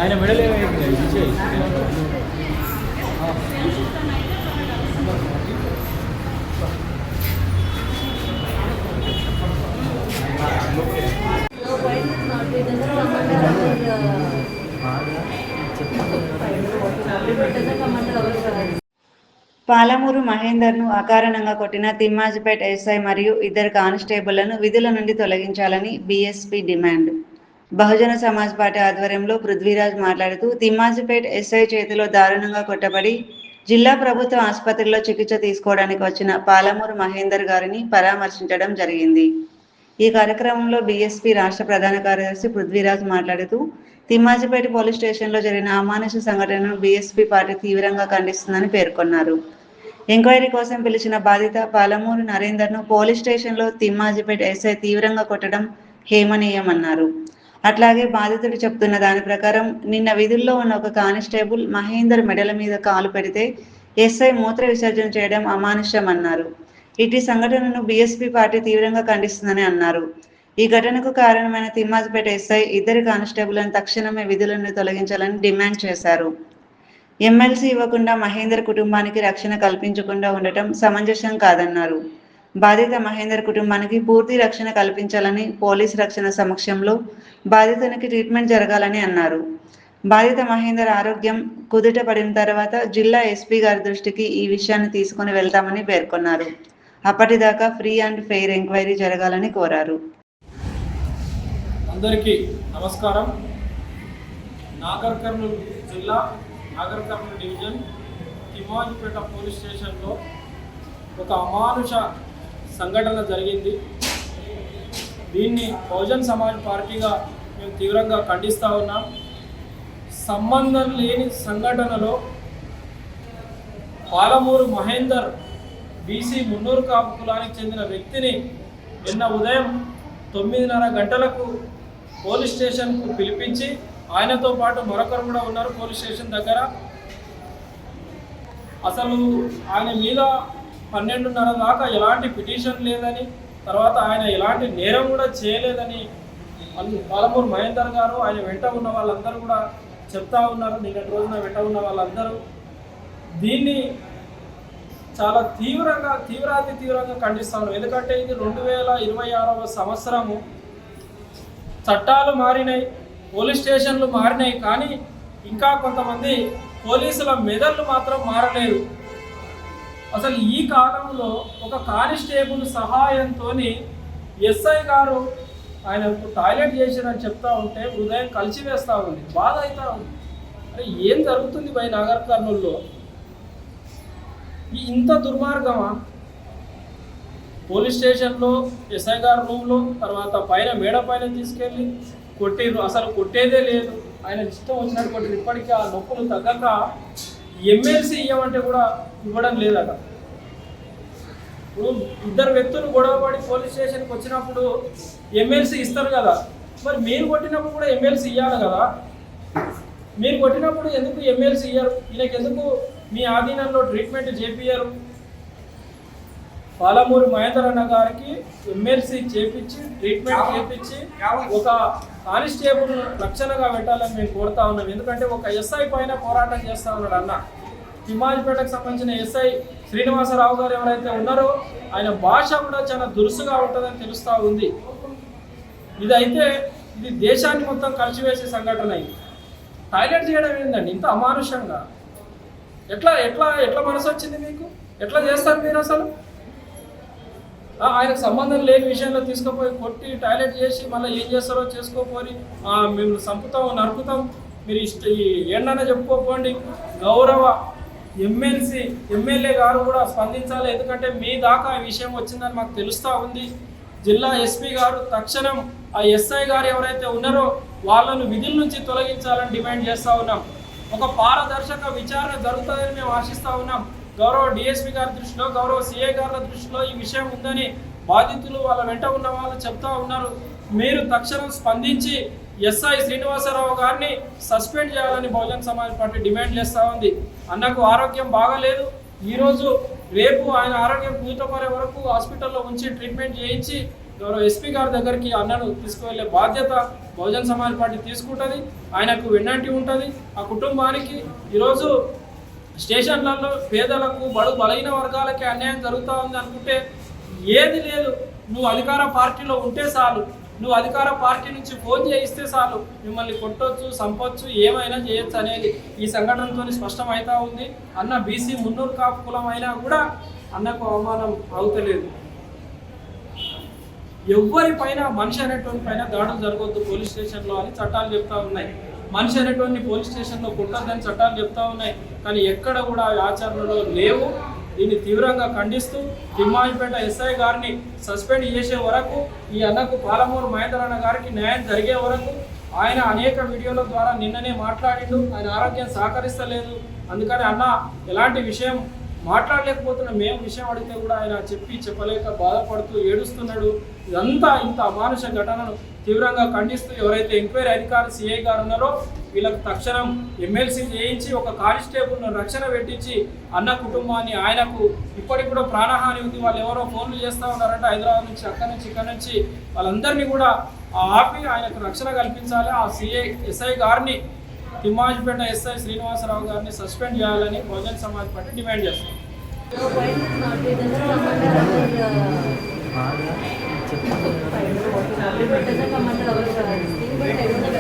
ఆయన మెడలే పాలమూరు మహేందర్ను అకారణంగా కొట్టిన తిమ్మాజిపేట్ ఎస్ఐ మరియు ఇద్దరు కానిస్టేబుళ్లను విధుల నుండి తొలగించాలని BSP demand. Bahujan Samaj party ఆధ్వర్యంలో పృథ్వీరాజ్ మాట్లాడుతూ, తిమ్మాజిపేట్ ఎస్ఐ చేతిలో దారుణంగా కొట్టబడి జిల్లా ప్రభుత్వ ఆసుపత్రిలో చికిత్స తీసుకోవడానికి వచ్చిన పాలమూరు మహేందర్ గారిని పరామర్శించడం జరిగింది. ఈ కార్యక్రమంలో బీఎస్పీ రాష్ట్ర ప్రధాన కార్యదర్శి పృథ్వీరాజ్ మాట్లాడుతూ, తిమ్మాజిపేట పోలీస్ స్టేషన్లో జరిగిన అమానుష సంఘటనను బీఎస్పీ పార్టీ తీవ్రంగా ఖండిస్తుందని పేర్కొన్నారు. ఎంక్వైరీ కోసం పిలిచిన బాధిత పాలమూరు నరేందర్ను పోలీస్ స్టేషన్లో తిమ్మాజిపేట ఎస్ఐ తీవ్రంగా కొట్టడం హేమనీయమన్నారు. అట్లాగే బాధితుడు చెప్తున్న దాని ప్రకారం నిన్న విధుల్లో ఉన్న ఒక కానిస్టేబుల్ మహేందర్ మెడల మీద కాలు పెడితే ఎస్ఐ మూత్ర విసర్జన చేయడం అమానుషమన్నారు. ఇటీ సంఘటనను బీఎస్పీ పార్టీ తీవ్రంగా ఖండిస్తుందని అన్నారు. ఈ ఘటనకు కారణమైన తిమ్మాజిపేట ఎస్ఐ ఇద్దరు కానిస్టేబుల్లను తక్షణమే విధుల నుండి తొలగించాలని డిమాండ్ చేశారు. ఎమ్మెల్సీ ఇవ్వకుండా మహేందర్ కుటుంబానికి రక్షణ కల్పించకుండా ఉండటం సమంజసం కాదన్నారు. బాధిత మహేందర్ కుటుంబానికి పూర్తి రక్షణ కల్పించాలని, పోలీస్ రక్షణ సమక్షంలో బాధితునికి ట్రీట్మెంట్ జరగాలని అన్నారు. బాధిత మహేందర్ ఆరోగ్యం కుదుట పడిన తర్వాత జిల్లా ఎస్పీ గారి దృష్టికి ఈ విషయాన్ని తీసుకుని వెళ్తామని పేర్కొన్నారు. అప్పటిదాకా ఫ్రీ అండ్ ఫెయిర్ ఎంక్వైరీ జరగాలని కోరారు. అందరికీ నమస్కారం. నాగర్ కర్నూలు జిల్లా నాగర్ కర్నూలు డివిజన్ తిమ్మాజిపేట పోలీస్ స్టేషన్లో ఒక అమానుష సంఘటన జరిగింది. దీన్ని బహుజన్ సమాజ్ పార్టీగా మేము తీవ్రంగా ఖండిస్తూ ఉన్నాం. సంబంధం లేని సంఘటనలో పాలమూరు మహేందర్ బీసీ మున్నూరు కాపు కులానికి చెందిన వ్యక్తిని నిన్న ఉదయం 9:30 గంటలకు పోలీస్ స్టేషన్కు పిలిపించి, ఆయనతో పాటు మరొకరు కూడా ఉన్నారు పోలీస్ స్టేషన్ దగ్గర. అసలు ఆయన మీద 12:30 దాకా ఎలాంటి పిటిషన్ లేదని, తర్వాత ఆయన ఎలాంటి నేరం కూడా చేయలేదని పాలమూరు మహేందర్ గారు ఆయన వెంట ఉన్న వాళ్ళందరూ కూడా చెప్తా ఉన్నారు. నిన్నటి రోజున వెంట ఉన్న వాళ్ళందరూ దీన్ని చాలా తీవ్రంగా ఖండిస్తా ఉన్నారు. ఎందుకంటే ఇది 2026వ సంవత్సరము. చట్టాలు మారినాయి, పోలీస్ స్టేషన్లు మారినాయి, కానీ ఇంకా కొంతమంది పోలీసుల మెదళ్ళు మాత్రం మారలేదు. అసలు ఈ కాలంలో ఒక కానిస్టేబుల్ సహాయంతో ఎస్ఐ గారు ఆయనకు టాయిలెట్ చేసిరని చెప్తా ఉంటే హృదయం కలిసివేస్తూ ఉంది, బాధ అవుతా ఉంది. అరే ఏం జరుగుతుంది బై నాగర్ కర్నూలులో? ఇంత దుర్మార్గమా? పోలీస్ స్టేషన్లో ఎస్ఐ గారు రూమ్లో, తర్వాత పైన మేడ పైన తీసుకెళ్ళి కొట్టిర్రు. అసలు కొట్టేదే లేదు, ఆయన ఇష్టం వచ్చినట్టు కొట్టిరు. ఇప్పటికీ ఆ నొప్పులు తగ్గక ఎమ్మెల్సీ ఇవ్వమంటే కూడా ఇవ్వడం లేదట. ఇప్పుడు ఇద్దరు వ్యక్తులు గొడవపడి పోలీస్ స్టేషన్కి వచ్చినప్పుడు ఎమ్మెల్సీ ఇస్తారు కదా, మరి మీరు కొట్టినప్పుడు కూడా ఎమ్మెల్సీ ఇవ్వాలి కదా. మీరు కొట్టినప్పుడు ఎందుకు ఎమ్మెల్సీ ఇయ్యరు? ఈయనకి ఎందుకు మీ ఆధీనంలో ట్రీట్మెంట్ చేపియ్యరు? పాలమూరు మహేందర్ అన్న గారికి ఎమ్మెల్సీ చేపించి ట్రీట్మెంట్ చేపించి ఒక కానిస్టేబుల్ రక్షణగా పెట్టాలని మేము కోరుతా ఉన్నాం. ఎందుకంటే ఒక ఎస్ఐ పైన పోరాటం చేస్తూ ఉన్నాడు అన్న. తిమ్మాజిపేటకు సంబంధించిన ఎస్ఐ శ్రీనివాసరావు గారు ఎవరైతే ఉన్నారో ఆయన భాష కూడా చాలా దురుసుగా ఉంటుందని తెలుస్తూ ఉంది. ఇది దేశాన్ని మొత్తం కలిసివేసే సంఘటన. ఇది టాయిలెట్ చేయడం ఏంటండి ఇంత అమానుషంగా? ఎట్లా మనసు వచ్చింది మీకు? ఎట్లా చేస్తారు మీరు? అసలు ఆయనకు సంబంధం లేని విషయంలో తీసుకుపోయి కొట్టి టాయిలెట్ చేసి మళ్ళీ ఏం చేస్తారో చేసుకోపోయి మేము సంపుతాం, నరుకుతాం, మీరు ఏంటన్నా చెప్పుకోపోండి. గౌరవ ఎమ్మెల్యే గారు కూడా స్పందించాలి. ఎందుకంటే మీ దాకా ఈ విషయం వచ్చిందని మాకు తెలుస్తూ ఉంది. జిల్లా ఎస్పీ గారు తక్షణం ఆ ఎస్ఐ గారు ఎవరైతే ఉన్నారో వాళ్ళను విధుల నుంచి తొలగించాలని డిమాండ్ చేస్తూ ఉన్నాం. ఒక పారదర్శక విచారణ జరుగుతుందని మేము ఆశిస్తూ ఉన్నాం. గౌరవ డిఎస్పీ గారి దృష్టిలో, గౌరవ సిఐ గారి దృష్టిలో ఈ విషయం ఉందని బాధితులు వాళ్ళ వెంట ఉన్న వాళ్ళు చెప్తా ఉన్నారు. మీరు తక్షణం స్పందించి ఎస్ఐ శ్రీనివాసరావు గారిని సస్పెండ్ చేయాలని బహుజన్ సమాజ్ పార్టీ డిమాండ్ చేస్తూ ఉంది. అన్నకు ఆరోగ్యం బాగాలేదు. ఈరోజు రేపు ఆయన ఆరోగ్యం కుదుటపడే వరకు హాస్పిటల్లో ఉంచి ట్రీట్మెంట్ చేయించి గౌరవ ఎస్పీ గారి దగ్గరికి అన్నను తీసుకువెళ్ళే బాధ్యత బహుజన్ సమాజ్ పార్టీ తీసుకుంటుంది. ఆయనకు వెన్నంటి ఉంటుంది. ఆ కుటుంబానికి ఈరోజు స్టేషన్లలో పేదలకు బలహీన వర్గాలకి అన్యాయం జరుగుతూ ఉంది అనుకుంటే ఏది లేదు. నువ్వు అధికార పార్టీలో ఉంటే చాలు, నువ్వు అధికార పార్టీ నుంచి ఫోన్ చేయిస్తే చాలు మిమ్మల్ని కొట్టొచ్చు, చంపొచ్చు, ఏమైనా చేయొచ్చు అనేది ఈ సంఘటనతో స్పష్టమవుతా ఉంది. అన్న బీసీ మున్నూరు కాపు కులం అయినా కూడా అన్నకు అవమానం అవుతలేదు. ఎవరిపైన మనిషి అనేటువంటి పైన దాడులు జరగవద్దు పోలీస్ స్టేషన్లో అని చట్టాలు చెప్తా ఉన్నాయి. మనిషి అనేటువంటి పోలీస్ స్టేషన్లో కొట్టద్దని చట్టాలు చెప్తా ఉన్నాయి. కానీ ఎక్కడ కూడా ఆచరణలో లేవు. దీన్ని తీవ్రంగా ఖండిస్తూ తిమ్మాజిపేట ఎస్ఐ గారిని సస్పెండ్ చేసే వరకు, ఈ అన్నకు పాలమూరు మహేందర్ అన్న గారికి న్యాయం జరిగే వరకు ఆయన అనేక వీడియోల ద్వారా నిన్ననే మాట్లాడిండు. ఆయన ఆరోగ్యం సహకరిస్తలేదు, అందుకని అన్న ఎలాంటి విషయం మాట్లాడలేకపోతున్నాం. మేము విషయం అడిగితే కూడా ఆయన చెప్పలేక బాధపడుతూ ఏడుస్తున్నాడు. ఇదంతా ఇంత అమానుష ఘటనను తీవ్రంగా ఖండిస్తూ ఎవరైతే ఎంక్వైరీ అధికారి సిఐ గారు ఉన్నారో వీళ్ళకు తక్షణం ఎమ్మెల్సీ చేయించి ఒక కానిస్టేబుల్ను రక్షణ పెట్టించి అన్న కుటుంబాన్ని, ఆయనకు ఇప్పటికి కూడా ప్రాణహాని ఉంది. వాళ్ళు ఎవరో ఫోన్లు చేస్తూ ఉన్నారంటే హైదరాబాద్ నుంచి, అక్కడి నుంచి, ఇక్కడి నుంచి వాళ్ళందరినీ కూడా ఆపి ఆయనకు రక్షణ కల్పించాలి. ఆ ఎస్ఐ గారిని, తిమ్మాజిపేట ఎస్ఐ శ్రీనివాసరావు గారిని సస్పెండ్ చేయాలని బహుజన్ సమాజ్ పార్టీ డిమాండ్ చేస్తుంది. doesn't come under our thing, but I don't know